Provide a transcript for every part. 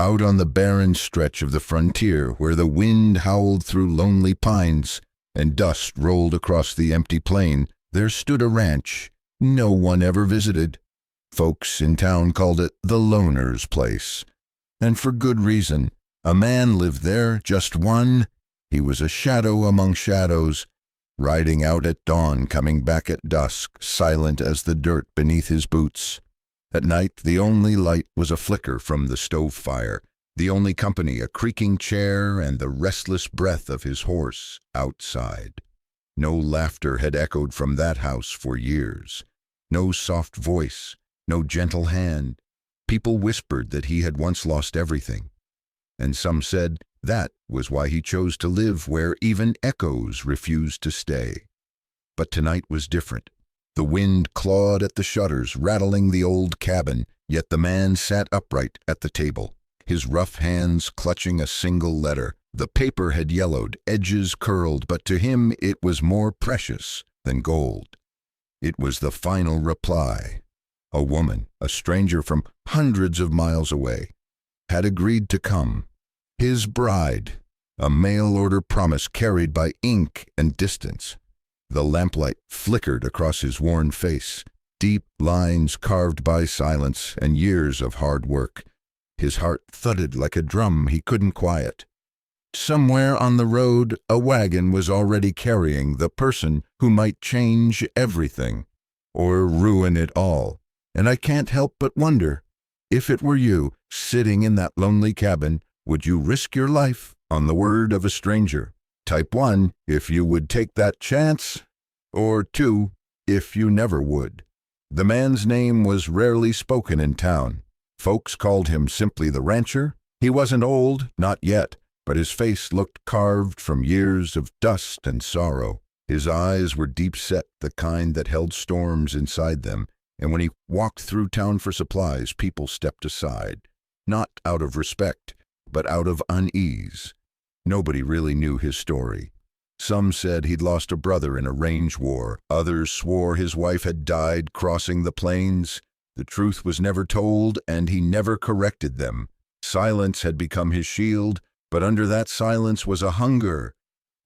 Out on the barren stretch of the frontier, where the wind howled through lonely pines and dust rolled across the empty plain, there stood a ranch no one ever visited. Folks in town called it the loner's place. And for good reason. A man lived there, just one. He was a shadow among shadows, riding out at dawn, coming back at dusk, silent as the dirt beneath his boots. At night, the only light was a flicker from the stove fire, the only company a creaking chair and the restless breath of his horse outside. No laughter had echoed from that house for years. No soft voice, no gentle hand. People whispered that he had once lost everything. And some said that was why he chose to live where even echoes refused to stay. But tonight was different. The wind clawed at the shutters, rattling the old cabin, yet the man sat upright at the table, his rough hands clutching a single letter. The paper had yellowed, edges curled, but to him it was more precious than gold. It was the final reply. A woman, a stranger from hundreds of miles away, had agreed to come. His bride, a mail-order promise carried by ink and distance. The lamplight flickered across his worn face, deep lines carved by silence and years of hard work. His heart thudded like a drum he couldn't quiet. Somewhere on the road, a wagon was already carrying the person who might change everything, or ruin it all. And I can't help but wonder, if it were you, sitting in that lonely cabin, would you risk your life on the word of a stranger? Type 1, if you would take that chance, or 2, if you never would. The man's name was rarely spoken in town. Folks called him simply the rancher. He wasn't old, not yet, but his face looked carved from years of dust and sorrow. His eyes were deep-set, the kind that held storms inside them, and when he walked through town for supplies, people stepped aside, not out of respect, but out of unease. Nobody really knew his story. Some said he'd lost a brother in a range war. Others swore his wife had died crossing the plains. The truth was never told, and he never corrected them. Silence had become his shield, but under that silence was a hunger,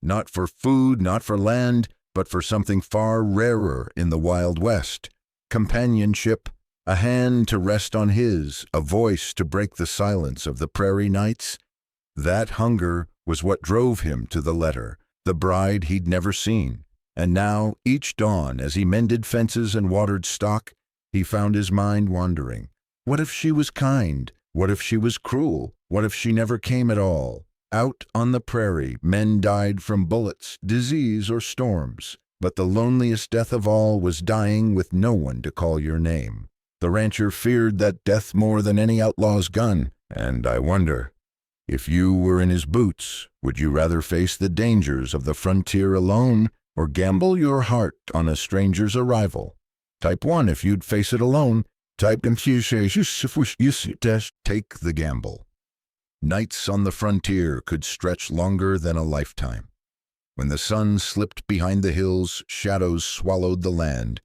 not for food, not for land, but for something far rarer in the Wild West. Companionship, a hand to rest on his, a voice to break the silence of the prairie nights. That hunger was what drove him to the letter, the bride he'd never seen. And now, each dawn, as he mended fences and watered stock, he found his mind wandering. What if she was kind? What if she was cruel? What if she never came at all? Out on the prairie, men died from bullets, disease, or storms. But the loneliest death of all was dying with no one to call your name. The rancher feared that death more than any outlaw's gun, and I wonder, if you were in his boots, would you rather face the dangers of the frontier alone, or gamble your heart on a stranger's arrival? Type 1 if you'd face it alone. Type take the gamble. Nights on the frontier could stretch longer than a lifetime. When the sun slipped behind the hills, shadows swallowed the land,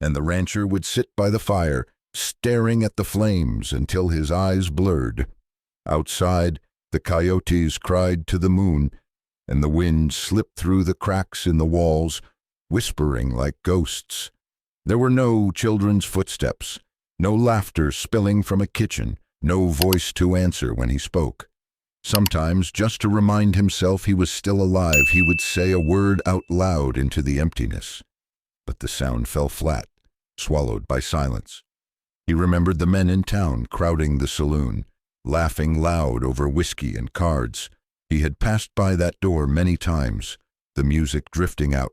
and the rancher would sit by the fire, staring at the flames until his eyes blurred. Outside, the coyotes cried to the moon, and the wind slipped through the cracks in the walls, whispering like ghosts. There were no children's footsteps, no laughter spilling from a kitchen, no voice to answer when he spoke. Sometimes, just to remind himself he was still alive, he would say a word out loud into the emptiness. But the sound fell flat, swallowed by silence. He remembered the men in town crowding the saloon, laughing loud over whiskey and cards. He had passed by that door many times, the music drifting out.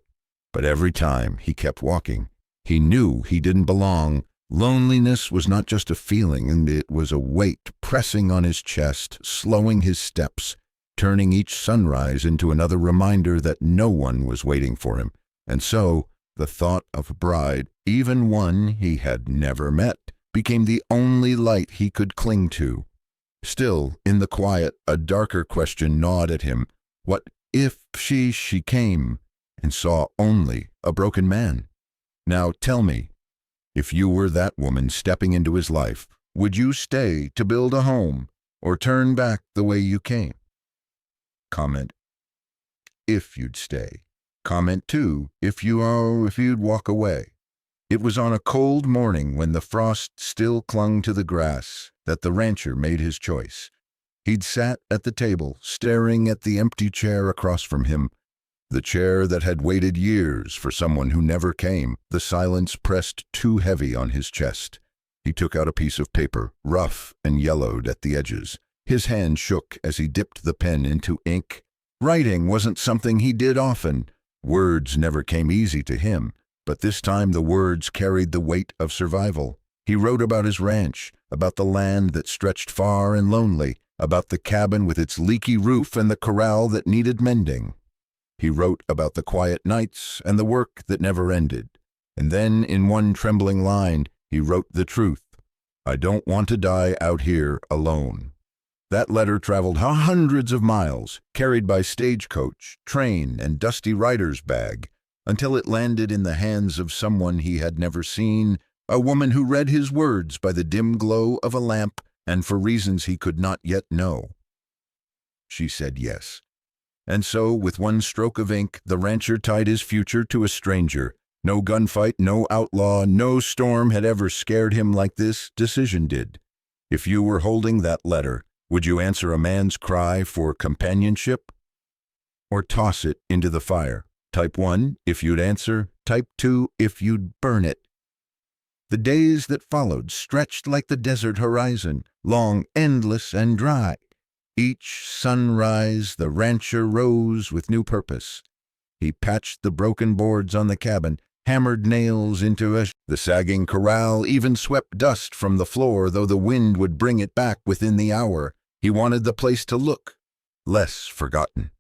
But every time he kept walking. He knew he didn't belong. Loneliness was not just a feeling, and it was a weight pressing on his chest, slowing his steps, turning each sunrise into another reminder that no one was waiting for him. And so, the thought of a bride, even one he had never met, became the only light he could cling to. Still, in the quiet, a darker question gnawed at him. What if she came and saw only a broken man? Now tell me, if you were that woman stepping into his life, would you stay to build a home, or turn back the way you came? Comment, if you'd stay. Comment 2, if you'd walk away. It was on a cold morning when the frost still clung to the grass that the rancher made his choice. He'd sat at the table, staring at the empty chair across from him, the chair that had waited years for someone who never came. The silence pressed too heavy on his chest. He took out a piece of paper, rough and yellowed at the edges. His hand shook as he dipped the pen into ink. Writing wasn't something he did often. Words never came easy to him, but this time the words carried the weight of survival. He wrote about his ranch, about the land that stretched far and lonely, about the cabin with its leaky roof and the corral that needed mending. He wrote about the quiet nights and the work that never ended. And then, in one trembling line, he wrote the truth. I don't want to die out here alone. That letter traveled hundreds of miles, carried by stagecoach, train, and dusty rider's bag, until it landed in the hands of someone he had never seen, a woman who read his words by the dim glow of a lamp and for reasons he could not yet know. She said yes. And so, with one stroke of ink, the rancher tied his future to a stranger. No gunfight, no outlaw, no storm had ever scared him like this decision did. If you were holding that letter, would you answer a man's cry for companionship? Or toss it into the fire? Type 1 if you'd answer, type 2 if you'd burn it. The days that followed stretched like the desert horizon, long, endless, and dry. Each sunrise, the rancher rose with new purpose. He patched the broken boards on the cabin, hammered nails into the sagging corral, even swept dust from the floor, though the wind would bring it back within the hour. He wanted the place to look less forgotten.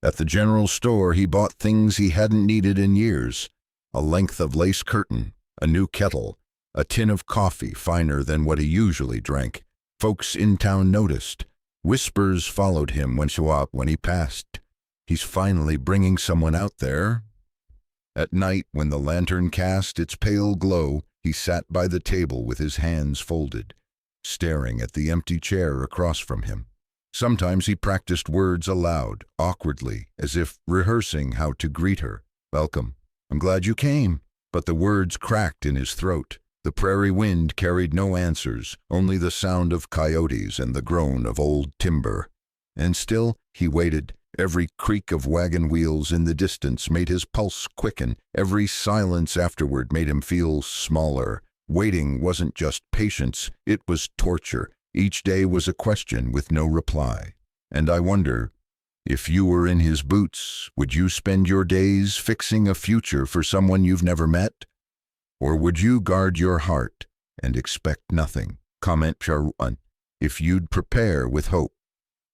At the general store, he bought things he hadn't needed in years: a length of lace curtain, a new kettle, a tin of coffee finer than what he usually drank. Folks in town noticed. Whispers followed him when he passed. He's finally bringing someone out there. At night, when the lantern cast its pale glow, he sat by the table with his hands folded, staring at the empty chair across from him. Sometimes he practiced words aloud, awkwardly, as if rehearsing how to greet her. Welcome. I'm glad you came. But the words cracked in his throat. The prairie wind carried no answers, only the sound of coyotes and the groan of old timber. And still he waited. Every creak of wagon wheels in the distance made his pulse quicken. Every silence afterward made him feel smaller. Waiting wasn't just patience, it was torture. Each day was a question with no reply. And I wonder, if you were in his boots, would you spend your days fixing a future for someone you've never met? Or would you guard your heart and expect nothing? Comment 1 if you'd prepare with hope.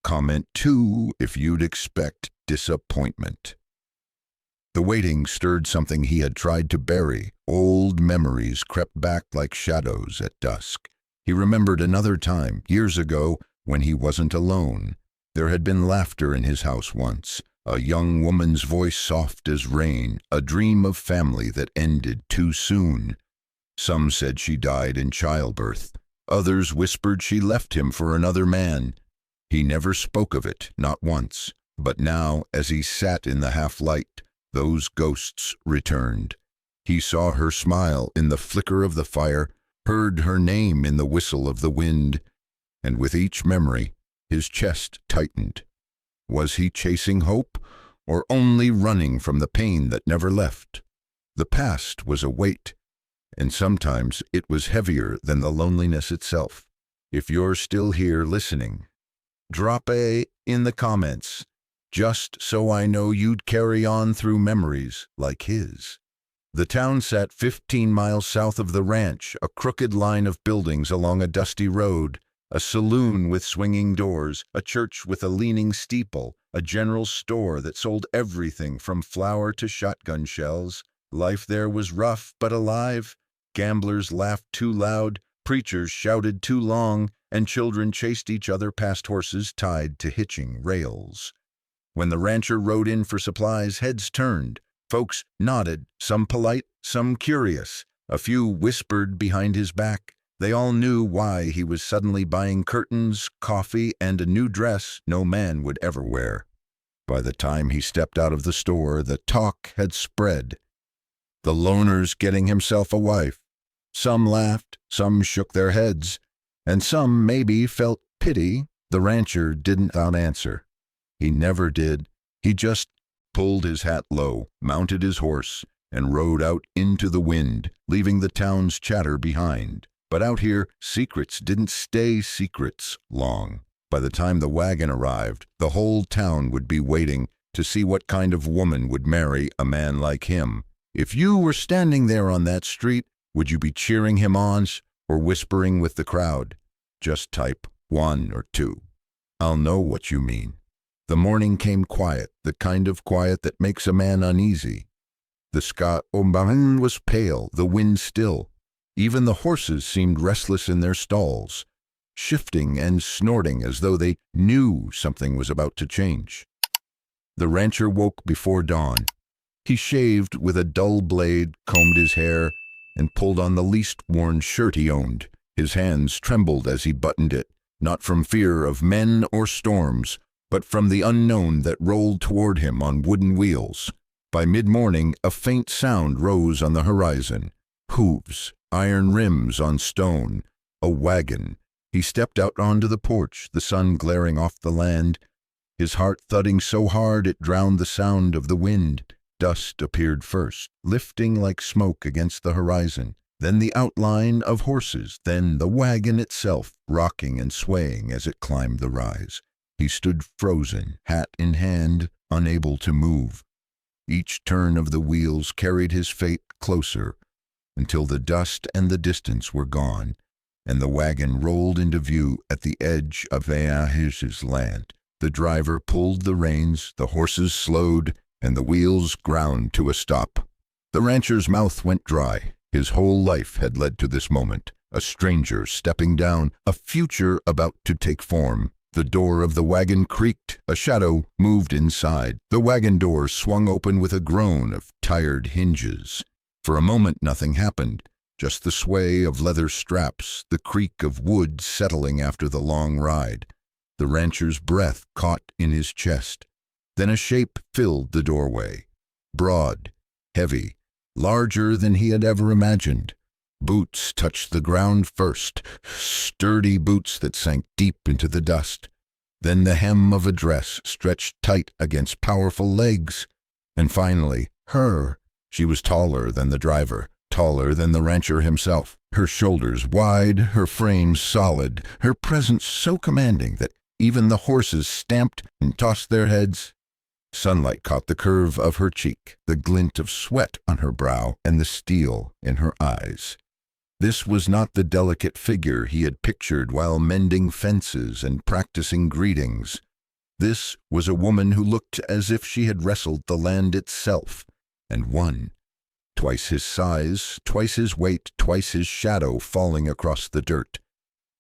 Comment 2 if you'd expect disappointment. The waiting stirred something he had tried to bury. Old memories crept back like shadows at dusk. He remembered another time, years ago, when he wasn't alone. There had been laughter in his house once. A young woman's voice soft as rain, a dream of family that ended too soon. Some said she died in childbirth. Others whispered she left him for another man. He never spoke of it, not once. But now, as he sat in the half-light, those ghosts returned. He saw her smile in the flicker of the fire, heard her name in the whistle of the wind, and with each memory, his chest tightened. Was he chasing hope, or only running from the pain that never left? The past was a weight, and sometimes it was heavier than the loneliness itself. If you're still here listening, drop a in the comments, just so I know you'd carry on through memories like his. The town sat 15 miles south of the ranch, a crooked line of buildings along a dusty road. A saloon with swinging doors, a church with a leaning steeple, a general store that sold everything from flour to shotgun shells. Life there was rough but alive. Gamblers laughed too loud, preachers shouted too long, and children chased each other past horses tied to hitching rails. When the rancher rode in for supplies, heads turned. Folks nodded, some polite, some curious. A few whispered behind his back. They all knew why he was suddenly buying curtains, coffee, and a new dress no man would ever wear. By the time he stepped out of the store, the talk had spread. The loner's getting himself a wife. Some laughed, some shook their heads, and some maybe felt pity. The rancher didn't answer. He never did. He just pulled his hat low, mounted his horse, and rode out into the wind, leaving the town's chatter behind. But out here, secrets didn't stay secrets long. By the time the wagon arrived, the whole town would be waiting to see what kind of woman would marry a man like him. If you were standing there on that street, would you be cheering him on or whispering with the crowd? Just type 1 or 2. I'll know what you mean. The morning came quiet, the kind of quiet that makes a man uneasy. The sky was pale, the wind still. Even the horses seemed restless in their stalls, shifting and snorting as though they knew something was about to change. The rancher woke before dawn. He shaved with a dull blade, combed his hair, and pulled on the least worn shirt he owned. His hands trembled as he buttoned it, not from fear of men or storms, but from the unknown that rolled toward him on wooden wheels. By mid-morning, a faint sound rose on the horizon. Hooves, iron rims on stone, a wagon. He stepped out onto the porch, the sun glaring off the land, his heart thudding so hard it drowned the sound of the wind. Dust appeared first, lifting like smoke against the horizon, then the outline of horses, then the wagon itself, rocking and swaying as it climbed the rise. He stood frozen, hat in hand, unable to move. Each turn of the wheels carried his fate closer, until the dust and the distance were gone, and the wagon rolled into view at the edge of his land. The driver pulled the reins, the horses slowed, and the wheels ground to a stop. The rancher's mouth went dry. His whole life had led to this moment, a stranger stepping down, a future about to take form. The door of the wagon creaked, a shadow moved inside. The wagon door swung open with a groan of tired hinges. For a moment nothing happened, just the sway of leather straps, the creak of wood settling after the long ride. The rancher's breath caught in his chest. Then a shape filled the doorway, broad, heavy, larger than he had ever imagined. Boots touched the ground first, sturdy boots that sank deep into the dust. Then the hem of a dress stretched tight against powerful legs. And finally, her. She was taller than the driver, taller than the rancher himself. Her shoulders wide, her frame solid, her presence so commanding that even the horses stamped and tossed their heads. Sunlight caught the curve of her cheek, the glint of sweat on her brow, and the steel in her eyes. This was not the delicate figure he had pictured while mending fences and practicing greetings. This was a woman who looked as if she had wrestled the land itself, and won. Twice his size, twice his weight, twice his shadow falling across the dirt.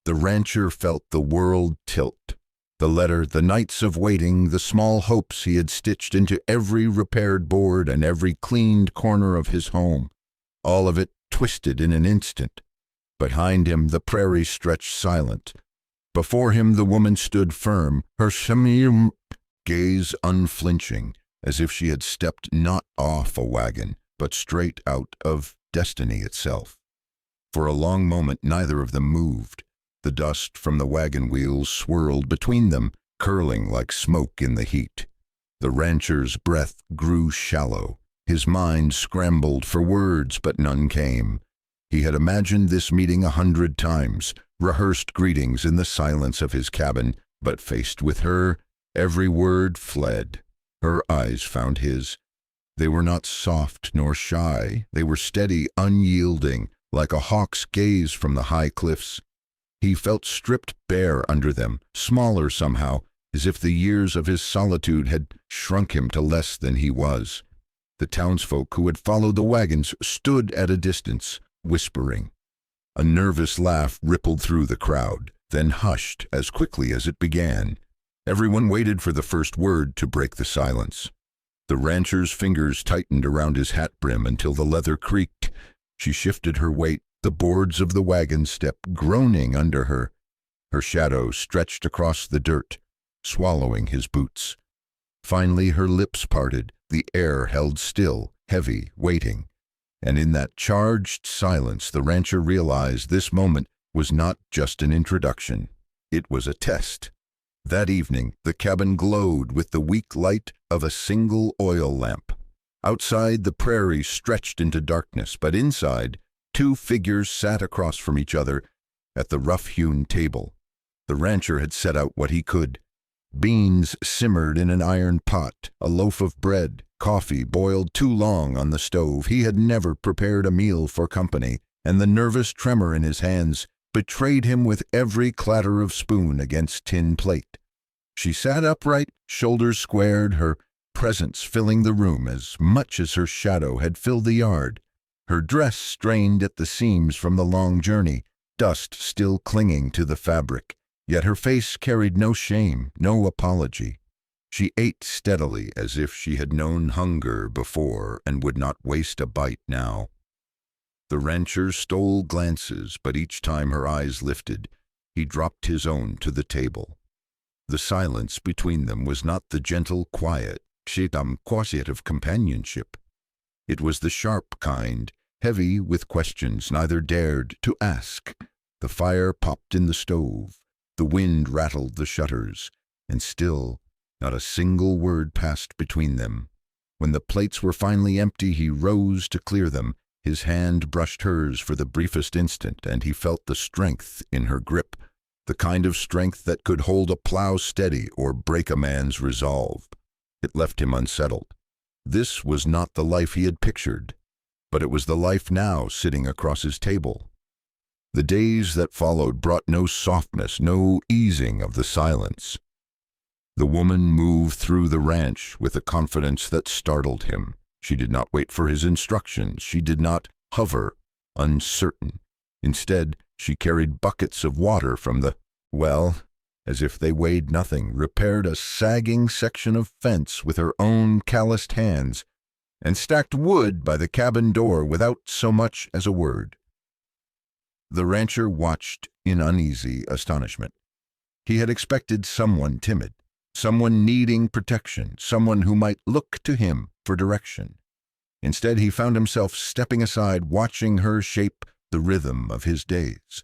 The rancher felt the world tilt. The letter, the nights of waiting, the small hopes he had stitched into every repaired board and every cleaned corner of his home. All of it twisted in an instant. Behind him the prairie stretched silent. Before him the woman stood firm, her gaze unflinching, as if she had stepped not off a wagon, but straight out of destiny itself. For a long moment neither of them moved. The dust from the wagon wheels swirled between them, curling like smoke in the heat. The rancher's breath grew shallow. His mind scrambled for words, but none came. He had imagined this meeting 100 times, rehearsed greetings in the silence of his cabin, but faced with her, every word fled. Her eyes found his. They were not soft nor shy. They were steady, unyielding, like a hawk's gaze from the high cliffs. He felt stripped bare under them, smaller somehow, as if the years of his solitude had shrunk him to less than he was. The townsfolk who had followed the wagons stood at a distance, whispering. A nervous laugh rippled through the crowd, then hushed as quickly as it began. Everyone waited for the first word to break the silence. The rancher's fingers tightened around his hat brim until the leather creaked. She shifted her weight, the boards of the wagon step groaning under her. Her shadow stretched across the dirt, swallowing his boots. Finally her lips parted, the air held still, heavy, waiting. And in that charged silence the rancher realized this moment was not just an introduction. It was a test. That evening the cabin glowed with the weak light of a single oil lamp. Outside the prairie stretched into darkness, but inside, two figures sat across from each other at the rough-hewn table. The rancher had set out what he could. Beans simmered in an iron pot, a loaf of bread, coffee boiled too long on the stove. He had never prepared a meal for company, and the nervous tremor in his hands betrayed him with every clatter of spoon against tin plate. She sat upright, shoulders squared, her presence filling the room as much as her shadow had filled the yard. Her dress strained at the seams from the long journey, dust still clinging to the fabric, yet her face carried no shame, no apology. She ate steadily as if she had known hunger before and would not waste a bite now. The rancher stole glances, but each time her eyes lifted, he dropped his own to the table. The silence between them was not the gentle quiet, quiet of companionship. It was the sharp kind, heavy with questions neither dared to ask. The fire popped in the stove, the wind rattled the shutters, and still not a single word passed between them. When the plates were finally empty, he rose to clear them. His hand brushed hers for the briefest instant, and he felt the strength in her grip, the kind of strength that could hold a plow steady or break a man's resolve. It left him unsettled. This was not the life he had pictured, but it was the life now sitting across his table. The days that followed brought no softness, no easing of the silence. The woman moved through the ranch with a confidence that startled him. She did not wait for his instructions. She did not hover, uncertain. Instead, she carried buckets of water from the well, as if they weighed nothing, repaired a sagging section of fence with her own calloused hands, and stacked wood by the cabin door without so much as a word. The rancher watched in uneasy astonishment. He had expected someone timid, someone needing protection, someone who might look to him for direction. Instead, he found himself stepping aside, watching her shape the rhythm of his days.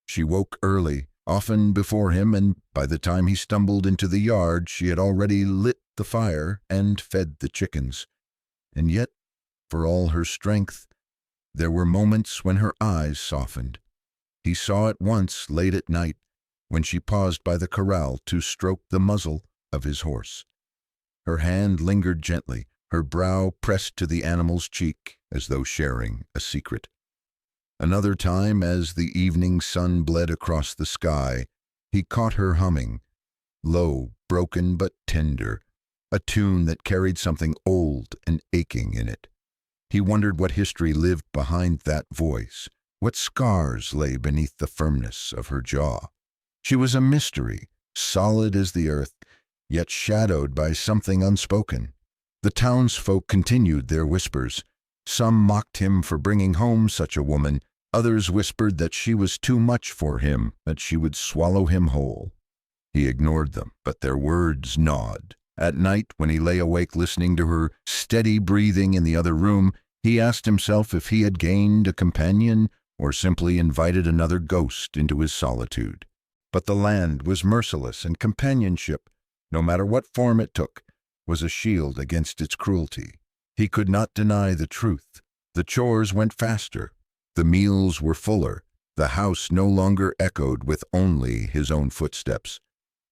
She woke early, often before him, and by the time he stumbled into the yard, she had already lit the fire and fed the chickens. And yet, for all her strength, there were moments when her eyes softened. He saw it once late at night, when she paused by the corral to stroke the muzzle of his horse. Her hand lingered gently, her brow pressed to the animal's cheek as though sharing a secret. Another time, as the evening sun bled across the sky, he caught her humming, low, broken but tender, a tune that carried something old and aching in it. He wondered what history lived behind that voice, what scars lay beneath the firmness of her jaw. She was a mystery, solid as the earth, yet shadowed by something unspoken. The townsfolk continued their whispers. Some mocked him for bringing home such a woman. Others whispered that she was too much for him, that she would swallow him whole. He ignored them, but their words gnawed. At night, when he lay awake listening to her steady breathing in the other room, he asked himself if he had gained a companion or simply invited another ghost into his solitude. But the land was merciless, and companionship, no matter what form it took, was a shield against its cruelty. He could not deny the truth. The chores went faster. The meals were fuller. The house no longer echoed with only his own footsteps.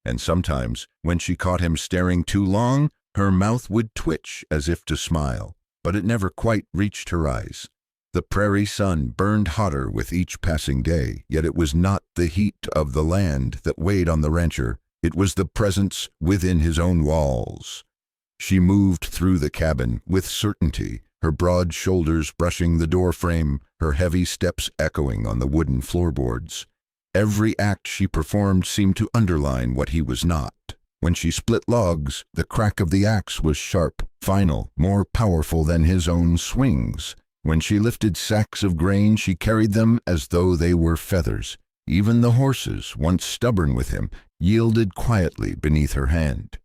And sometimes, when she caught him staring too long, her mouth would twitch as if to smile, but it never quite reached her eyes. The prairie sun burned hotter with each passing day, yet it was not the heat of the land that weighed on the rancher. It was the presence within his own walls. She moved through the cabin with certainty, her broad shoulders brushing the door frame, her heavy steps echoing on the wooden floorboards. Every act she performed seemed to underline what he was not. When she split logs, the crack of the axe was sharp, final, more powerful than his own swings. When she lifted sacks of grain, she carried them as though they were feathers. Even the horses, once stubborn with him, yielded quietly beneath her hand.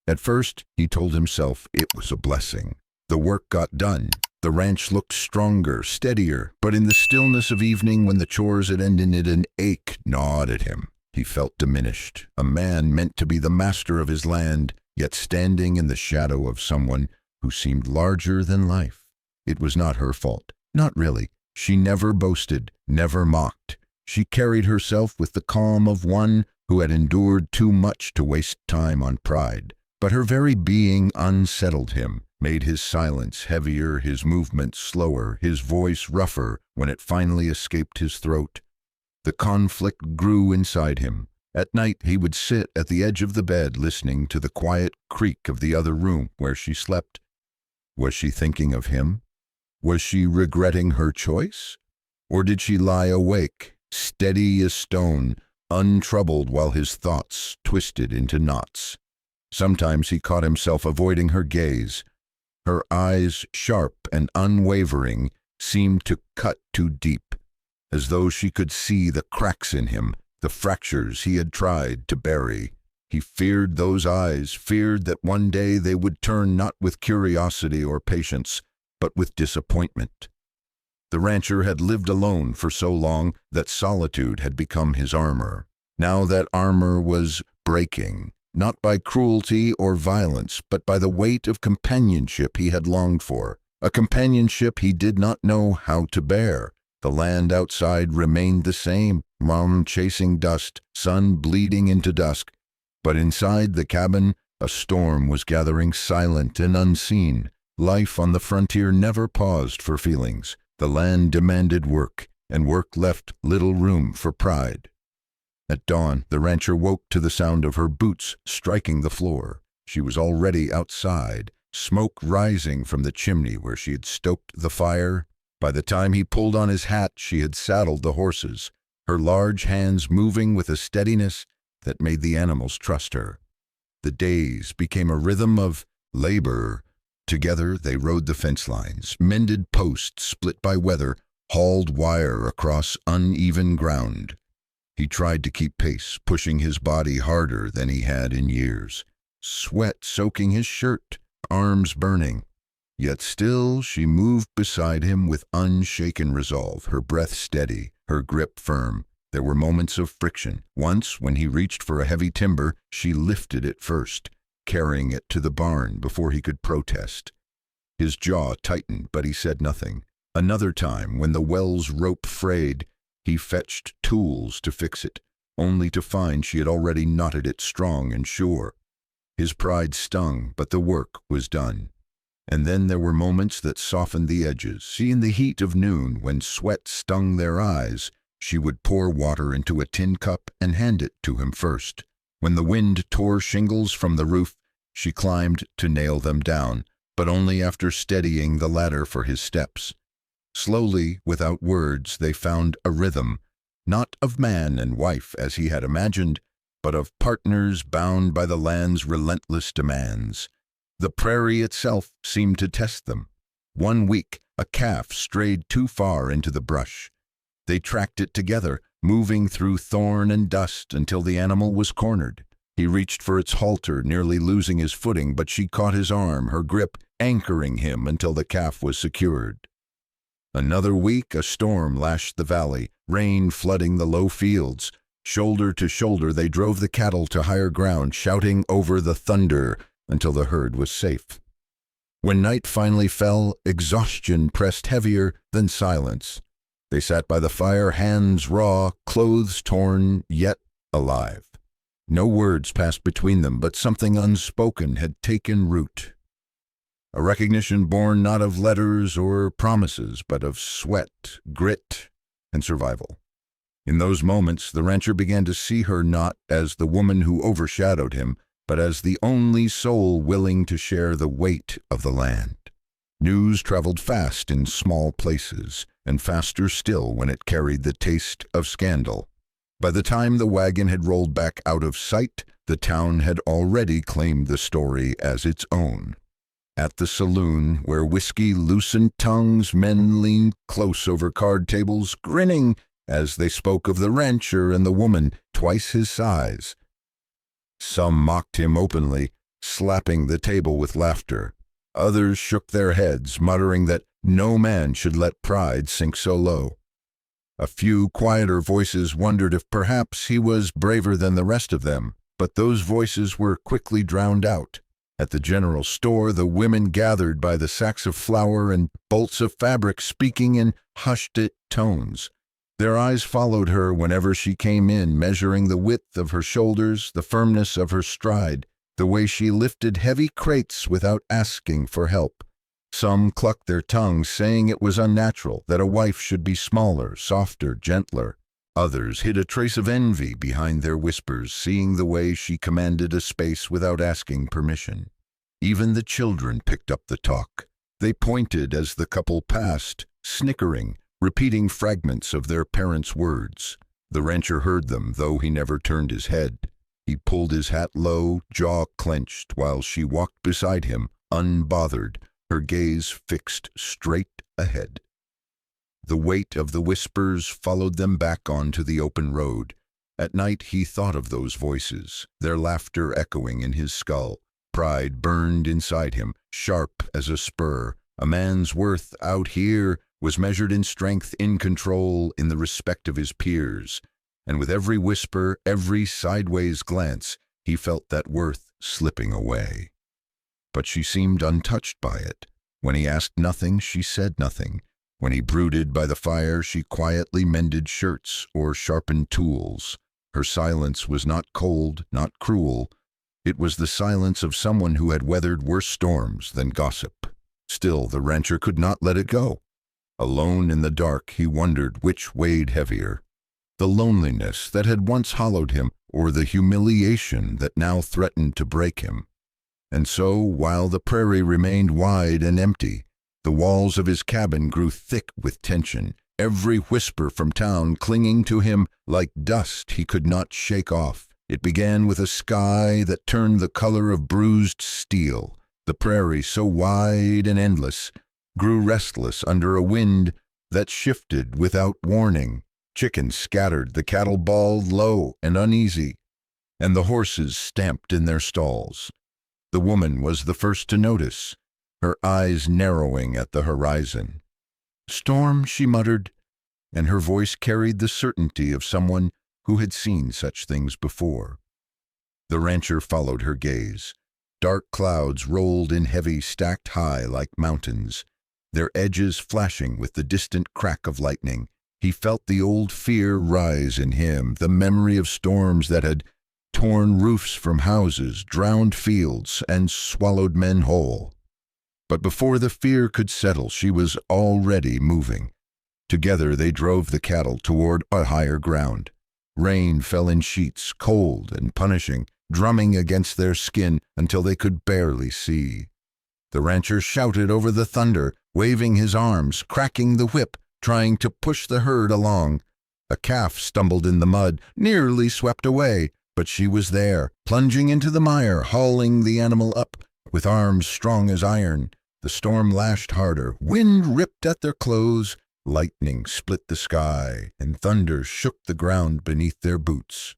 At first, he told himself it was a blessing. The work got done. The ranch looked stronger, steadier, but in the stillness of evening when the chores had ended, an ache gnawed at him. He felt diminished, a man meant to be the master of his land, yet standing in the shadow of someone who seemed larger than life. It was not her fault, not really. She never boasted, never mocked. She carried herself with the calm of one who had endured too much to waste time on pride. But her very being unsettled him, made his silence heavier, his movements slower, his voice rougher when it finally escaped his throat. The conflict grew inside him. At night he would sit at the edge of the bed listening to the quiet creak of the other room where she slept. Was she thinking of him? Was she regretting her choice? Or did she lie awake, steady as stone, untroubled while his thoughts twisted into knots? Sometimes he caught himself avoiding her gaze. Her eyes, sharp and unwavering, seemed to cut too deep, as though she could see the cracks in him, the fractures he had tried to bury. He feared those eyes, feared that one day they would turn not with curiosity or patience, but with disappointment. The rancher had lived alone for so long that solitude had become his armor. Now that armor was breaking, not by cruelty or violence, but by the weight of companionship he had longed for, a companionship he did not know how to bear. The land outside remained the same, moon chasing dust, sun bleeding into dusk. But inside the cabin, a storm was gathering, silent and unseen. Life on the frontier never paused for feelings. The land demanded work, and work left little room for pride. At dawn, the rancher woke to the sound of her boots striking the floor. She was already outside, smoke rising from the chimney where she had stoked the fire. By the time he pulled on his hat, she had saddled the horses, her large hands moving with a steadiness that made the animals trust her. The days became a rhythm of labor. Together they rode the fence lines, mended posts split by weather, hauled wire across uneven ground. He tried to keep pace, pushing his body harder than he had in years, sweat soaking his shirt, arms burning. Yet still she moved beside him with unshaken resolve, her breath steady, her grip firm. There were moments of friction. Once, when he reached for a heavy timber, she lifted it first, carrying it to the barn before he could protest. His jaw tightened, but he said nothing. Another time, when the well's rope frayed, he fetched tools to fix it, only to find she had already knotted it strong and sure. His pride stung, but the work was done. And then there were moments that softened the edges. See, in the heat of noon, when sweat stung their eyes, she would pour water into a tin cup and hand it to him first. When the wind tore shingles from the roof, she climbed to nail them down, but only after steadying the ladder for his steps. Slowly, without words, they found a rhythm, not of man and wife as he had imagined, but of partners bound by the land's relentless demands. The prairie itself seemed to test them. One week, a calf strayed too far into the brush. They tracked it together, moving through thorn and dust until the animal was cornered. He reached for its halter, nearly losing his footing, but she caught his arm, her grip anchoring him until the calf was secured. Another week, a storm lashed the valley, rain flooding the low fields. Shoulder to shoulder, they drove the cattle to higher ground, shouting over the thunder until the herd was safe. When night finally fell, exhaustion pressed heavier than silence. They sat by the fire, hands raw, clothes torn, yet alive. No words passed between them, but something unspoken had taken root. A recognition born not of letters or promises, but of sweat, grit, and survival. In those moments, the rancher began to see her not as the woman who overshadowed him, but as the only soul willing to share the weight of the land. News traveled fast in small places, and faster still when it carried the taste of scandal. By the time the wagon had rolled back out of sight, the town had already claimed the story as its own. At the saloon, where whiskey loosened tongues, men leaned close over card tables, grinning as they spoke of the rancher and the woman twice his size. Some mocked him openly, slapping the table with laughter. Others shook their heads, muttering that no man should let pride sink so low. A few quieter voices wondered if perhaps he was braver than the rest of them, but those voices were quickly drowned out. At the general store, the women gathered by the sacks of flour and bolts of fabric, speaking in hushed tones. Their eyes followed her whenever she came in, measuring the width of her shoulders, the firmness of her stride, the way she lifted heavy crates without asking for help. Some clucked their tongues, saying it was unnatural, that a wife should be smaller, softer, gentler. Others hid a trace of envy behind their whispers, seeing the way she commanded a space without asking permission. Even the children picked up the talk. They pointed as the couple passed, snickering, repeating fragments of their parents' words. The rancher heard them, though he never turned his head. He pulled his hat low, jaw clenched, while she walked beside him, unbothered, her gaze fixed straight ahead. The weight of the whispers followed them back onto the open road. At night he thought of those voices, their laughter echoing in his skull. Pride burned inside him, sharp as a spur. A man's worth out here was measured in strength, in control, in the respect of his peers. And with every whisper, every sideways glance, he felt that worth slipping away. But she seemed untouched by it. When he asked nothing, she said nothing. When he brooded by the fire, she quietly mended shirts or sharpened tools. Her silence was not cold, not cruel. It was the silence of someone who had weathered worse storms than gossip. Still, the rancher could not let it go. Alone in the dark, he wondered which weighed heavier, the loneliness that had once hollowed him, or the humiliation that now threatened to break him. And so, while the prairie remained wide and empty, the walls of his cabin grew thick with tension, every whisper from town clinging to him like dust he could not shake off. It began with a sky that turned the color of bruised steel. The prairie, so wide and endless, grew restless under a wind that shifted without warning. Chickens scattered, the cattle bawled low and uneasy, and the horses stamped in their stalls. The woman was the first to notice, her eyes narrowing at the horizon. "Storm," she muttered, and her voice carried the certainty of someone who had seen such things before. The rancher followed her gaze. Dark clouds rolled in heavy, stacked high like mountains, their edges flashing with the distant crack of lightning. He felt the old fear rise in him, the memory of storms that had torn roofs from houses, drowned fields, and swallowed men whole. But before the fear could settle, she was already moving. Together they drove the cattle toward a higher ground. Rain fell in sheets, cold and punishing, drumming against their skin until they could barely see. The rancher shouted over the thunder, waving his arms, cracking the whip, trying to push the herd along. A calf stumbled in the mud, nearly swept away, but she was there, plunging into the mire, hauling the animal up with arms strong as iron. The storm lashed harder, wind ripped at their clothes, lightning split the sky, and thunder shook the ground beneath their boots.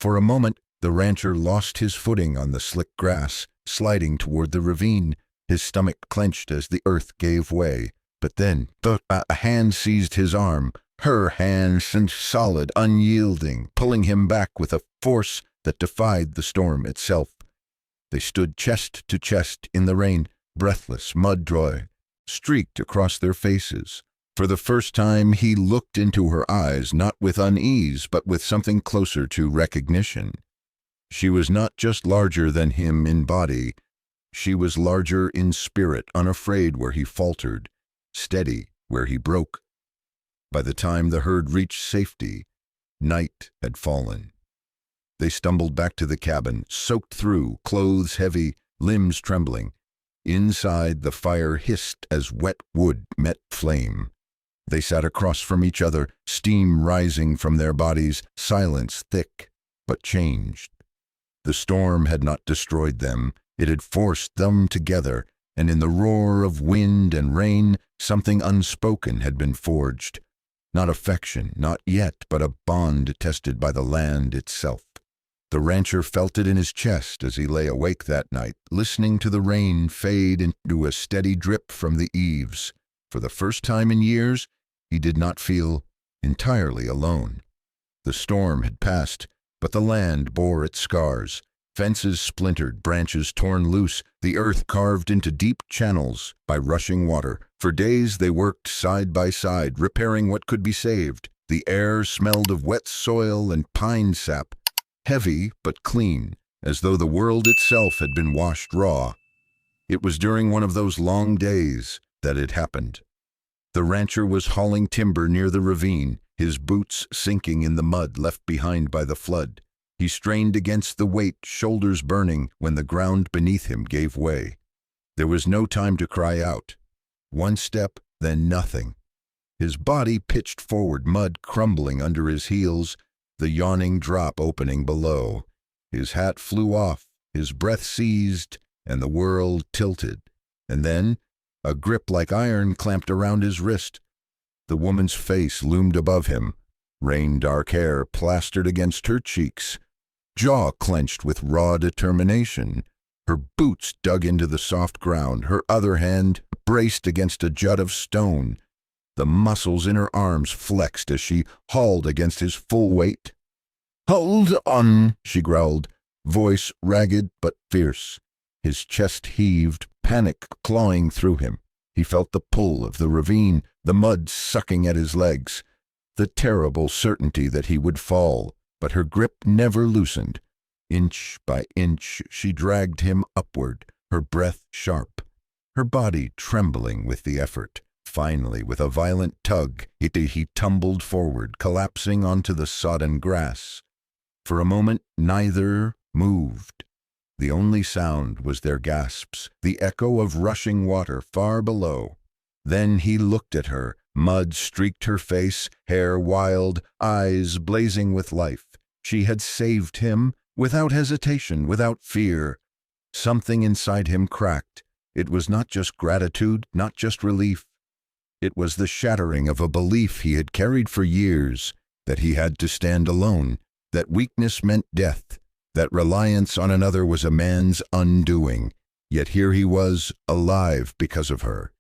For a moment, the rancher lost his footing on the slick grass, sliding toward the ravine. His stomach clenched as the earth gave way. But then a hand seized his arm, her hand, solid, unyielding, pulling him back with a force that defied the storm itself. They stood chest to chest in the rain, breathless, mud-dry, streaked across their faces. For the first time he looked into her eyes, not with unease, but with something closer to recognition. She was not just larger than him in body. She was larger in spirit, unafraid where he faltered, steady where he broke. By the time the herd reached safety, night had fallen. They stumbled back to the cabin, soaked through, clothes heavy, limbs trembling. Inside, the fire hissed as wet wood met flame. They sat across from each other, steam rising from their bodies, silence thick, but changed. The storm had not destroyed them. It had forced them together, and in the roar of wind and rain, something unspoken had been forged. Not affection, not yet, but a bond tested by the land itself. The rancher felt it in his chest as he lay awake that night, listening to the rain fade into a steady drip from the eaves. For the first time in years, he did not feel entirely alone. The storm had passed, but the land bore its scars. Fences splintered, branches torn loose, the earth carved into deep channels by rushing water. For days they worked side by side, repairing what could be saved. The air smelled of wet soil and pine sap, heavy but clean, as though the world itself had been washed raw. It was during one of those long days that it happened. The rancher was hauling timber near the ravine, his boots sinking in the mud left behind by the flood. He strained against the weight, shoulders burning, when the ground beneath him gave way. There was no time to cry out. One step, then nothing. His body pitched forward, mud crumbling under his heels, the yawning drop opening below. His hat flew off, his breath seized, and the world tilted. And then, a grip like iron clamped around his wrist. The woman's face loomed above him, rain-dark hair plastered against her cheeks, jaw clenched with raw determination. Her boots dug into the soft ground, her other hand braced against a jut of stone. The muscles in her arms flexed as she hauled against his full weight. "Hold on," she growled, voice ragged but fierce. His chest heaved, panic clawing through him. He felt the pull of the ravine, the mud sucking at his legs, the terrible certainty that he would fall. But her grip never loosened. Inch by inch she dragged him upward, her breath sharp, her body trembling with the effort. Finally, with a violent tug, he tumbled forward, collapsing onto the sodden grass. For a moment, neither moved. The only sound was their gasps, the echo of rushing water far below. Then he looked at her. Mud streaked her face, hair wild, eyes blazing with life. She had saved him, without hesitation, without fear. Something inside him cracked. It was not just gratitude, not just relief. It was the shattering of a belief he had carried for years, that he had to stand alone, that weakness meant death, that reliance on another was a man's undoing. Yet here he was, alive because of her.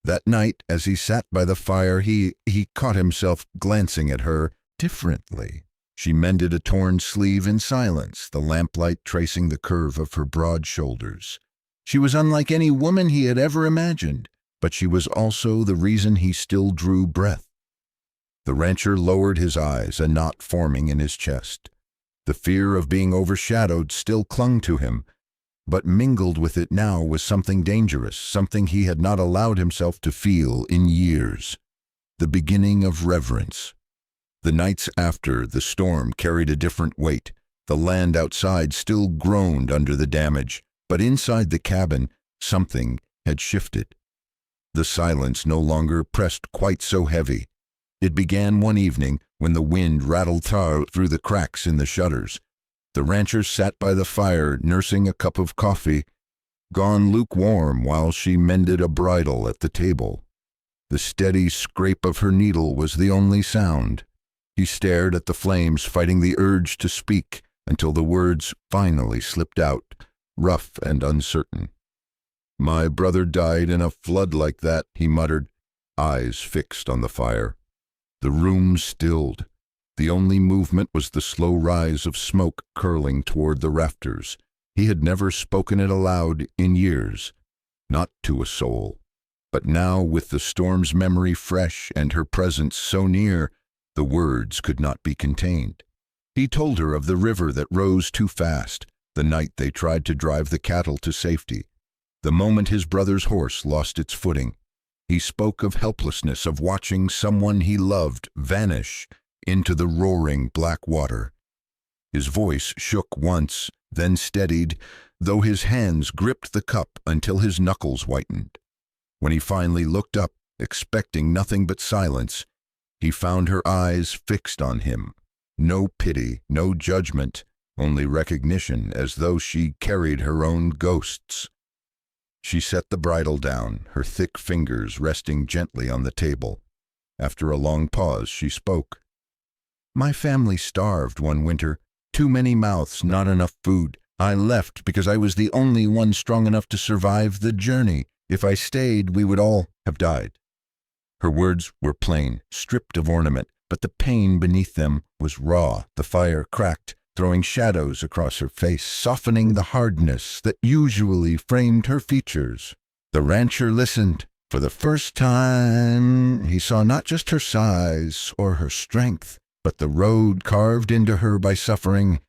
That night, as he sat by the fire, he caught himself glancing at her differently. She mended a torn sleeve in silence, the lamplight tracing the curve of her broad shoulders. She was unlike any woman he had ever imagined, but she was also the reason he still drew breath. The rancher lowered his eyes, a knot forming in his chest. The fear of being overshadowed still clung to him, but mingled with it now was something dangerous, something he had not allowed himself to feel in years. The beginning of reverence. The nights after, the storm carried a different weight. The land outside still groaned under the damage, but inside the cabin, something had shifted. The silence no longer pressed quite so heavy. It began one evening when the wind rattled through the cracks in the shutters. The rancher sat by the fire, nursing a cup of coffee, gone lukewarm while she mended a bridle at the table. The steady scrape of her needle was the only sound. He stared at the flames, fighting the urge to speak, until the words finally slipped out, rough and uncertain. "My brother died in a flood like that," he muttered, eyes fixed on the fire. The room stilled. The only movement was the slow rise of smoke curling toward the rafters. He had never spoken it aloud in years, not to a soul. But now, with the storm's memory fresh and her presence so near, the words could not be contained. He told her of the river that rose too fast, the night they tried to drive the cattle to safety, the moment his brother's horse lost its footing. He spoke of helplessness, of watching someone he loved vanish into the roaring black water. His voice shook once, then steadied, though his hands gripped the cup until his knuckles whitened. When he finally looked up, expecting nothing but silence, he found her eyes fixed on him. No pity, no judgment, only recognition, as though she carried her own ghosts. She set the bridle down, her thick fingers resting gently on the table. After a long pause, she spoke. "My family starved one winter. Too many mouths, not enough food. I left because I was the only one strong enough to survive the journey. If I stayed, we would all have died." Her words were plain, stripped of ornament, but the pain beneath them was raw. The fire cracked, throwing shadows across her face, softening the hardness that usually framed her features. The rancher listened. For the first time, he saw not just her size or her strength, but the road carved into her by suffering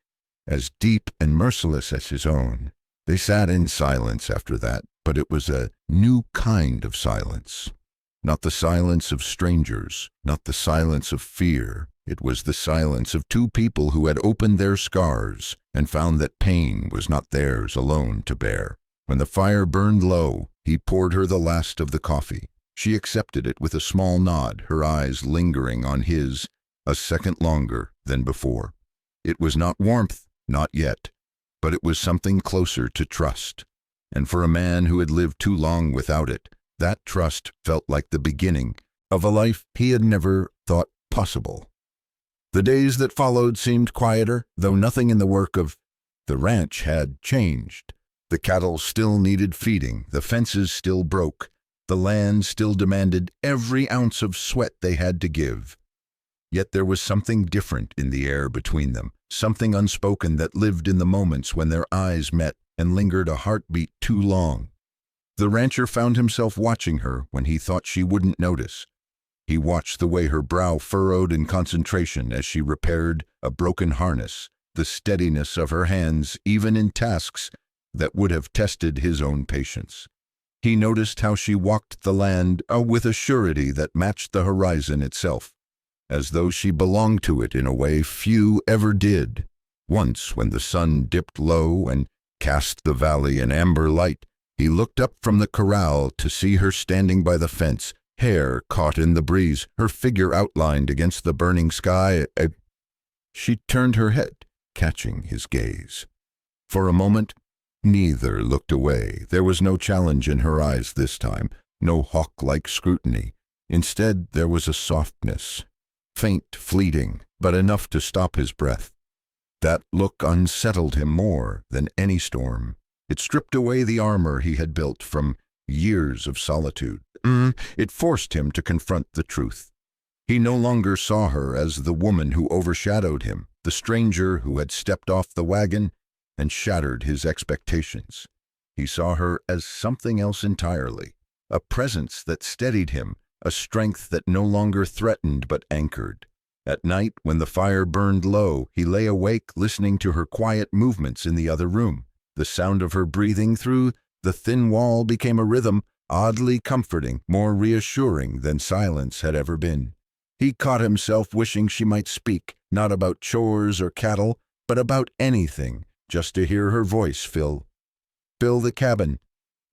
as deep and merciless as his own. They sat in silence after that, but it was a new kind of silence. Not the silence of strangers, not the silence of fear. It was the silence of two people who had opened their scars and found that pain was not theirs alone to bear. When the fire burned low, he poured her the last of the coffee. She accepted it with a small nod, her eyes lingering on his a second longer than before. It was not warmth, not yet, but it was something closer to trust. And for a man who had lived too long without it, that trust felt like the beginning of a life he had never thought possible. The days that followed seemed quieter, though nothing in the work of the ranch had changed. The cattle still needed feeding, the fences still broke, the land still demanded every ounce of sweat they had to give. Yet there was something different in the air between them, something unspoken that lived in the moments when their eyes met and lingered a heartbeat too long. The rancher found himself watching her when he thought she wouldn't notice. He watched the way her brow furrowed in concentration as she repaired a broken harness, the steadiness of her hands even in tasks that would have tested his own patience. He noticed how she walked the land with a surety that matched the horizon itself, as though she belonged to it in a way few ever did. Once, when the sun dipped low and cast the valley in amber light, he looked up from the corral to see her standing by the fence, hair caught in the breeze, her figure outlined against the burning sky. She turned her head, catching his gaze. For a moment, neither looked away. There was no challenge in her eyes this time, no hawk-like scrutiny. Instead, there was a softness, faint, fleeting, but enough to stop his breath. That look unsettled him more than any storm. It stripped away the armor he had built from years of solitude. It forced him to confront the truth. He no longer saw her as the woman who overshadowed him, the stranger who had stepped off the wagon and shattered his expectations. He saw her as something else entirely, a presence that steadied him, a strength that no longer threatened but anchored. At night, when the fire burned low, he lay awake listening to her quiet movements in the other room. The sound of her breathing through the thin wall became a rhythm, oddly comforting, more reassuring than silence had ever been. He caught himself wishing she might speak, not about chores or cattle, but about anything, just to hear her voice fill the cabin.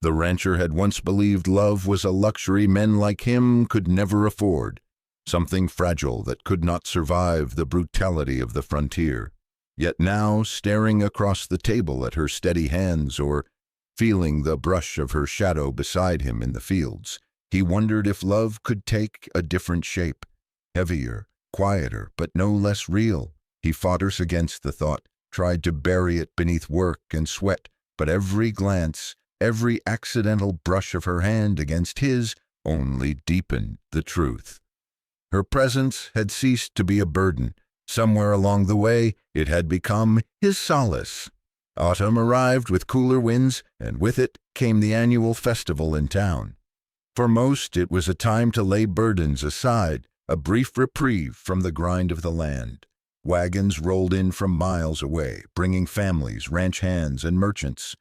The rancher had once believed love was a luxury men like him could never afford, something fragile that could not survive the brutality of the frontier. Yet now, staring across the table at her steady hands or feeling the brush of her shadow beside him in the fields, he wondered if love could take a different shape, heavier, quieter, but no less real. He fought against the thought, tried to bury it beneath work and sweat, but every glance, every accidental brush of her hand against his only deepened the truth. Her presence had ceased to be a burden. Somewhere along the way, it had become his solace. Autumn arrived with cooler winds, and with it came the annual festival in town. For most, it was a time to lay burdens aside, a brief reprieve from the grind of the land. Wagons rolled in from miles away, bringing families, ranch hands, and merchants.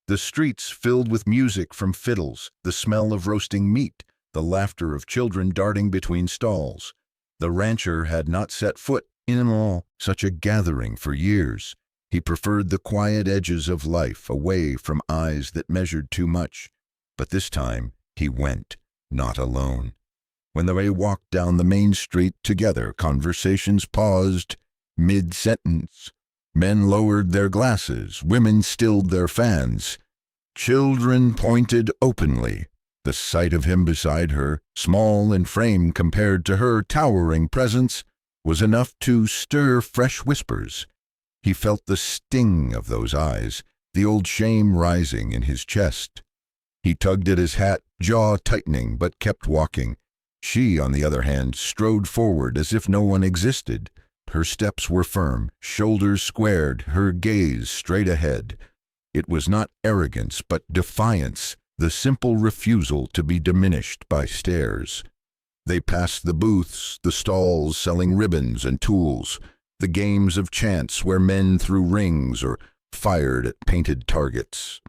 The streets filled with music from fiddles, the smell of roasting meat, the laughter of children darting between stalls. The rancher had not set foot in such a gathering for years. He preferred the quiet edges of life, away from eyes that measured too much. But this time he went, not alone. When they walked down the main street together, conversations paused mid-sentence. Men lowered their glasses, women stilled their fans. Children pointed openly. The sight of him beside her, small in frame compared to her towering presence, was enough to stir fresh whispers. He felt the sting of those eyes, the old shame rising in his chest. He tugged at his hat, jaw tightening, but kept walking. She, on the other hand, strode forward as if no one existed. Her steps were firm, shoulders squared, her gaze straight ahead. It was not arrogance, but defiance, the simple refusal to be diminished by stares. They passed the booths, the stalls selling ribbons and tools, the games of chance where men threw rings or fired at painted targets.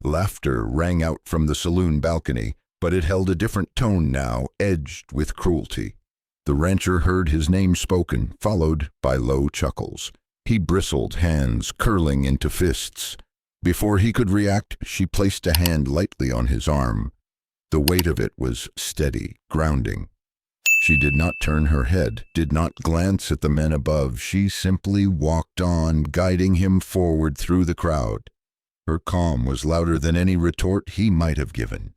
Laughter rang out from the saloon balcony, but it held a different tone now, edged with cruelty. The rancher heard his name spoken, followed by low chuckles. He bristled, hands curling into fists. Before he could react, she placed a hand lightly on his arm. The weight of it was steady, grounding. She did not turn her head, did not glance at the men above. She simply walked on, guiding him forward through the crowd. Her calm was louder than any retort he might have given.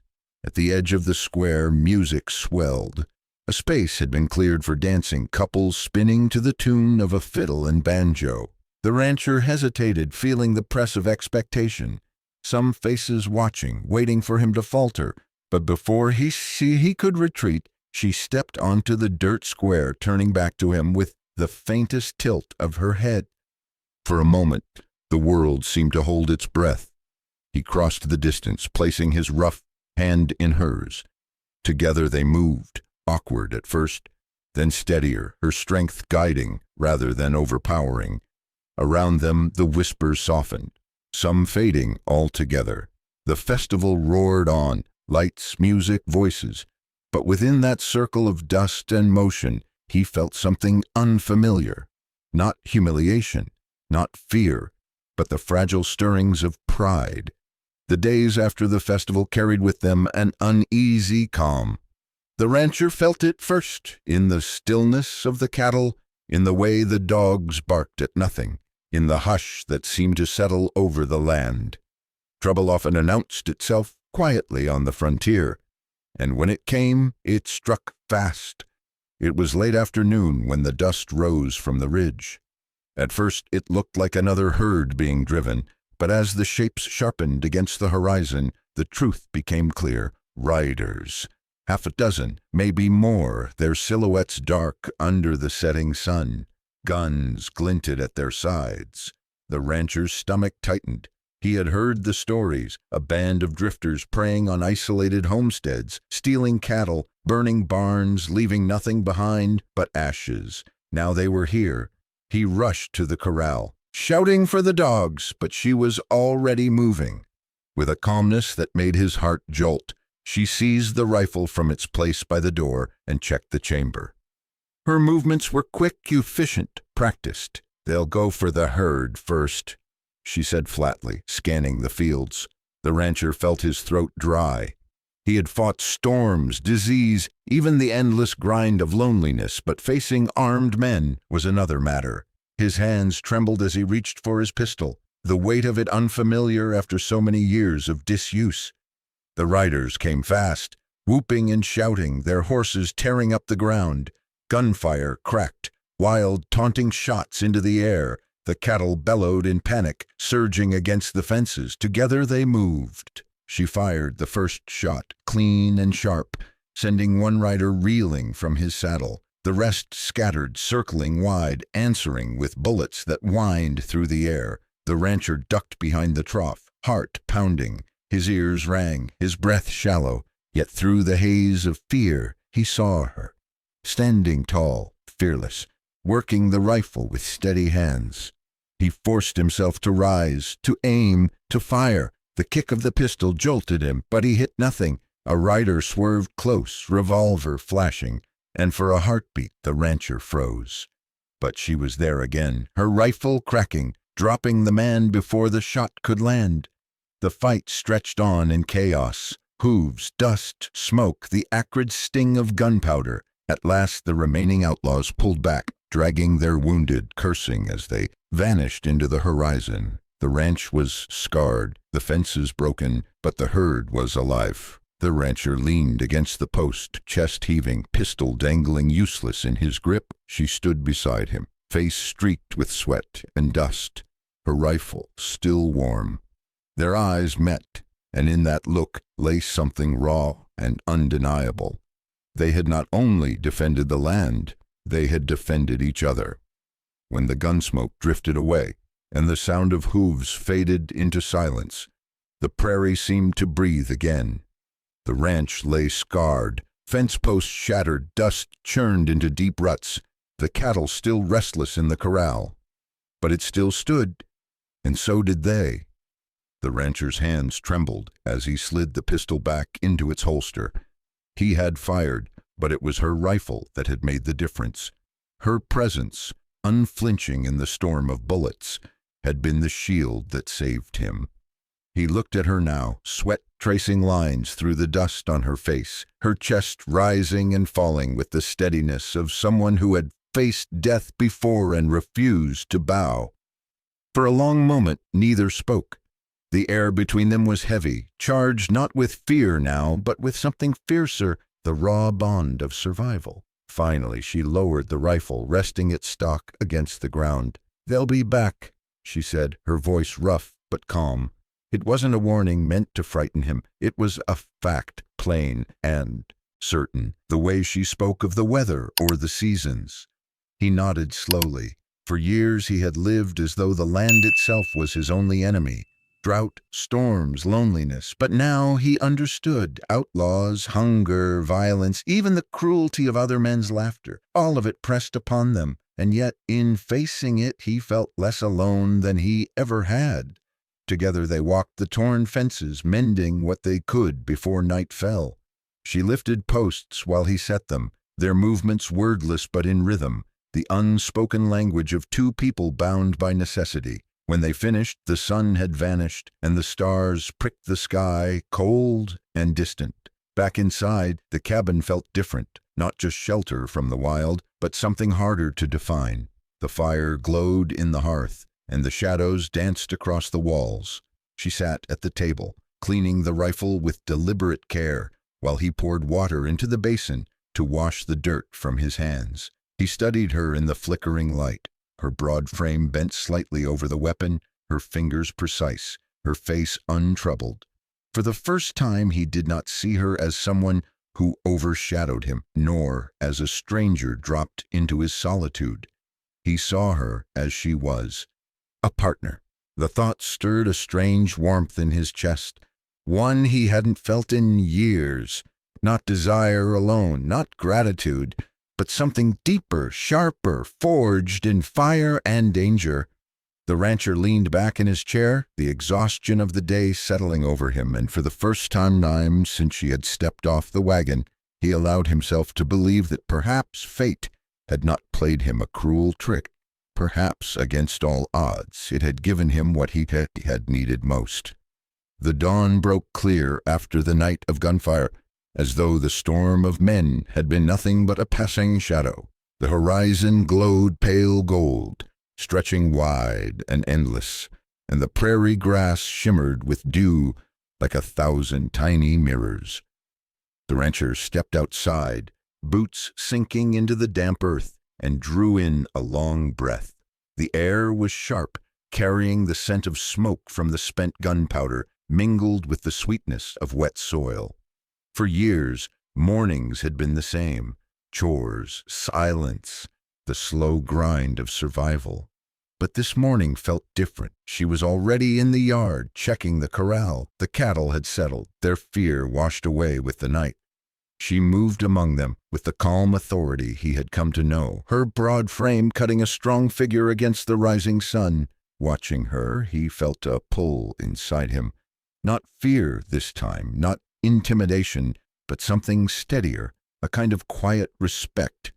At the edge of the square, music swelled. A space had been cleared for dancing, couples spinning to the tune of a fiddle and banjo. The rancher hesitated, feeling the press of expectation. Some faces watching, waiting for him to falter. But before he could retreat, she stepped onto the dirt square, turning back to him with the faintest tilt of her head. For a moment, the world seemed to hold its breath. He crossed the distance, placing his rough hand in hers. Together they moved, awkward at first, then steadier, her strength guiding rather than overpowering. Around them the whispers softened, some fading altogether. The festival roared on, lights, music, voices. But within that circle of dust and motion, he felt something unfamiliar. Not humiliation, not fear, but the fragile stirrings of pride. The days after the festival carried with them an uneasy calm. The rancher felt it first, in the stillness of the cattle, in the way the dogs barked at nothing, in the hush that seemed to settle over the land. Trouble often announced itself quietly on the frontier, and when it came, it struck fast. It was late afternoon when the dust rose from the ridge. At first it looked like another herd being driven, but as the shapes sharpened against the horizon, the truth became clear. Riders. Half a dozen, maybe more, their silhouettes dark under the setting sun. Guns glinted at their sides. The rancher's stomach tightened. He had heard the stories, a band of drifters preying on isolated homesteads, stealing cattle, burning barns, leaving nothing behind but ashes. Now they were here. He rushed to the corral, shouting for the dogs, but she was already moving. With a calmness that made his heart jolt, she seized the rifle from its place by the door and checked the chamber. Her movements were quick, efficient, practiced. "They'll go for the herd first," she said flatly, scanning the fields. The rancher felt his throat dry. He had fought storms, disease, even the endless grind of loneliness, but facing armed men was another matter. His hands trembled as he reached for his pistol, the weight of it unfamiliar after so many years of disuse. The riders came fast, whooping and shouting, their horses tearing up the ground. Gunfire cracked, wild, taunting shots into the air. The cattle bellowed in panic, surging against the fences. Together they moved. She fired the first shot, clean and sharp, sending one rider reeling from his saddle. The rest scattered, circling wide, answering with bullets that whined through the air. The rancher ducked behind the trough, heart pounding. His ears rang, his breath shallow, yet through the haze of fear he saw her, standing tall, fearless, working the rifle with steady hands. He forced himself to rise, to aim, to fire. The kick of the pistol jolted him, but he hit nothing. A rider swerved close, revolver flashing, and for a heartbeat the rancher froze. But she was there again, her rifle cracking, dropping the man before the shot could land. The fight stretched on in chaos. Hooves, dust, smoke, the acrid sting of gunpowder. At last the remaining outlaws pulled back, dragging their wounded, cursing as they vanished into the horizon. The ranch was scarred, The fences broken, but the herd was alive. The rancher leaned against the post, chest heaving, pistol dangling useless in his grip. She stood beside him, face streaked with sweat and dust, her rifle still warm. Their eyes met, and in that look lay something raw and undeniable. They had not only defended the land, they had defended each other. When the gunsmoke drifted away, and the sound of hooves faded into silence, the prairie seemed to breathe again. The ranch lay scarred, fence posts shattered, dust churned into deep ruts, the cattle still restless in the corral. But it still stood, and so did they. The rancher's hands trembled as he slid the pistol back into its holster. He had fired, but it was her rifle that had made the difference. Her presence, unflinching in the storm of bullets, had been the shield that saved him. He looked at her now, sweat tracing lines through the dust on her face, her chest rising and falling with the steadiness of someone who had faced death before and refused to bow. For a long moment, neither spoke. The air between them was heavy, charged not with fear now, but with something fiercer, the raw bond of survival. Finally, she lowered the rifle, resting its stock against the ground. "They'll be back," she said, her voice rough but calm. It wasn't a warning meant to frighten him. It was a fact, plain and certain, the way she spoke of the weather or the seasons. He nodded slowly. For years he had lived as though the land itself was his only enemy. Drought, storms, loneliness. But now he understood. Outlaws, hunger, violence, even the cruelty of other men's laughter. All of it pressed upon them. And yet, in facing it, he felt less alone than he ever had. Together they walked the torn fences, mending what they could before night fell. She lifted posts while he set them, their movements wordless but in rhythm, the unspoken language of two people bound by necessity. When they finished, the sun had vanished, and the stars pricked the sky, cold and distant. Back inside, the cabin felt different, not just shelter from the wild, but something harder to define. The fire glowed in the hearth, and the shadows danced across the walls. She sat at the table, cleaning the rifle with deliberate care, while he poured water into the basin to wash the dirt from his hands. He studied her in the flickering light, her broad frame bent slightly over the weapon, her fingers precise, her face untroubled. For the first time he did not see her as someone who overshadowed him, nor as a stranger dropped into his solitude. He saw her as she was, a partner. The thought stirred a strange warmth in his chest, one he hadn't felt in years. Not desire alone, not gratitude, but something deeper, sharper, forged in fire and danger. The rancher leaned back in his chair, the exhaustion of the day settling over him, and for the first time since she had stepped off the wagon, he allowed himself to believe that perhaps fate had not played him a cruel trick. Perhaps, against all odds, it had given him what he had needed most. The dawn broke clear after the night of gunfire, as though the storm of men had been nothing but a passing shadow. The horizon glowed pale gold, stretching wide and endless, and the prairie grass shimmered with dew like 1,000 tiny mirrors. The rancher stepped outside, boots sinking into the damp earth, and drew in a long breath. The air was sharp, carrying the scent of smoke from the spent gunpowder, mingled with the sweetness of wet soil. For years, mornings had been the same: chores, silence, the slow grind of survival. But this morning felt different. She was already in the yard, checking the corral. The cattle had settled, their fear washed away with the night. She moved among them with the calm authority he had come to know, her broad frame cutting a strong figure against the rising sun. Watching her, he felt a pull inside him. Not fear this time, not intimidation, but something steadier, a kind of quiet respect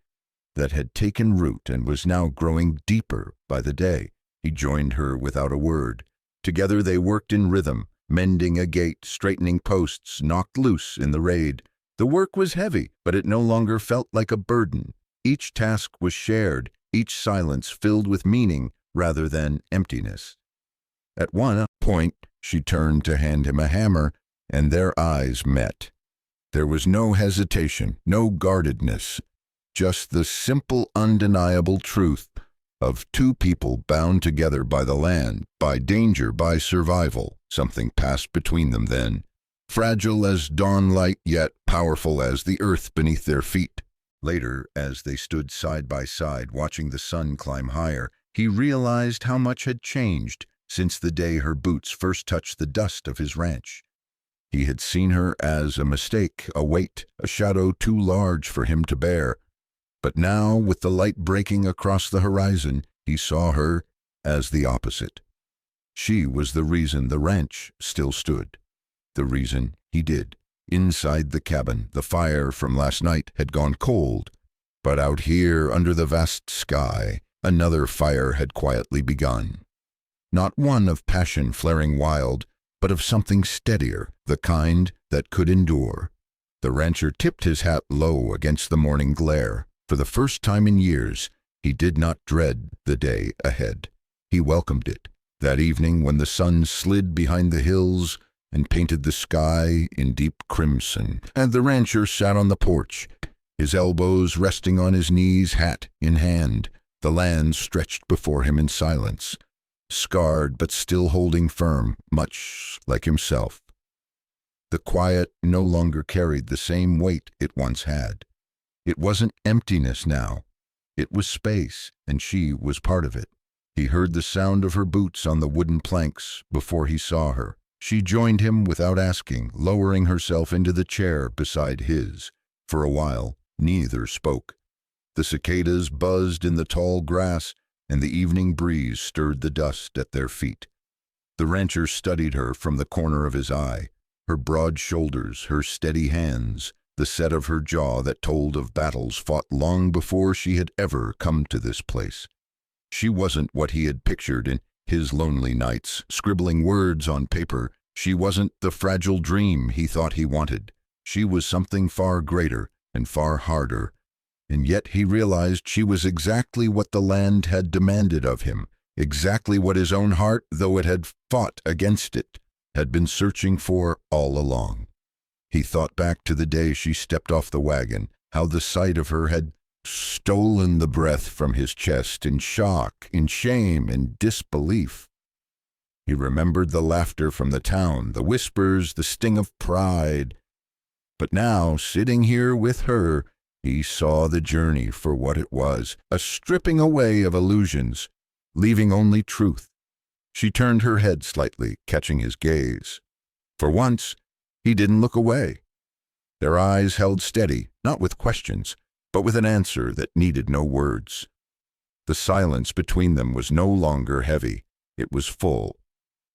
that had taken root and was now growing deeper by the day. He joined her without a word. Together they worked in rhythm, mending a gate, straightening posts knocked loose in the raid. The work was heavy, but it no longer felt like a burden. Each task was shared, each silence filled with meaning rather than emptiness. At one point, She turned to hand him a hammer, and their eyes met. There was no hesitation, no guardedness, just the simple, undeniable truth of two people bound together by the land, by danger, by survival. Something passed between them then, fragile as dawnlight, yet powerful as the earth beneath their feet. Later, as they stood side by side watching the sun climb higher, he realized how much had changed since the day her boots first touched the dust of his ranch. He had seen her as a mistake, a weight, a shadow too large for him to bear. But now, with the light breaking across the horizon, he saw her as the opposite. She was the reason the ranch still stood, the reason he did. Inside the cabin, the fire from last night had gone cold, but out here under the vast sky, another fire had quietly begun. Not one of passion flaring wild, but of something steadier, the kind that could endure. The rancher tipped his hat low against the morning glare. For the first time in years, he did not dread the day ahead. He welcomed it. That evening when the sun slid behind the hills and painted the sky in deep crimson, and the rancher sat on the porch, his elbows resting on his knees, hat in hand, the land stretched before him in silence, scarred but still holding firm, much like himself. The quiet no longer carried the same weight it once had. It wasn't emptiness now. It was space, and she was part of it. He heard the sound of her boots on the wooden planks before he saw her. She joined him without asking, lowering herself into the chair beside his. For a while, neither spoke. The cicadas buzzed in the tall grass, and the evening breeze stirred the dust at their feet. The rancher studied her from the corner of his eye, her broad shoulders, her steady hands, the set of her jaw that told of battles fought long before she had ever come to this place. She wasn't what he had pictured in his lonely nights, scribbling words on paper. She wasn't the fragile dream he thought he wanted. She was something far greater and far harder. And yet he realized she was exactly what the land had demanded of him, exactly what his own heart, though it had fought against it, had been searching for all along. He thought back to the day she stepped off the wagon, how the sight of her had stolen the breath from his chest in shock, in shame, in disbelief. He remembered the laughter from the town, the whispers, the sting of pride. But now, sitting here with her, he saw the journey for what it was, a stripping away of illusions, leaving only truth. She turned her head slightly, catching his gaze. For once, he didn't look away. Their eyes held steady, not with questions, but with an answer that needed no words. The silence between them was no longer heavy. It was full.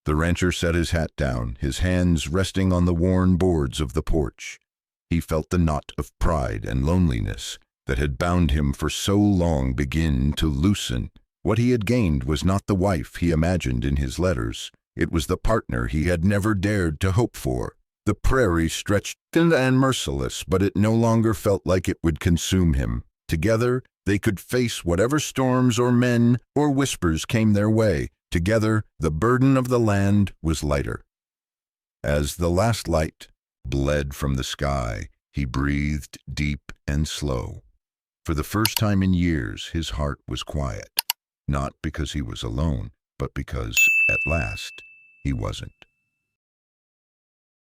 The rancher set his hat down, his hands resting on the worn boards of the porch. He felt the knot of pride and loneliness that had bound him for so long begin to loosen. What he had gained was not the wife he imagined in his letters. It was the partner he had never dared to hope for. The prairie stretched thin and merciless, but it no longer felt like it would consume him. Together, they could face whatever storms or men or whispers came their way. Together, the burden of the land was lighter. As the last light bled from the sky, he breathed deep and slow. For the first time in years, his heart was quiet. Not because he was alone, but because, at last, he wasn't.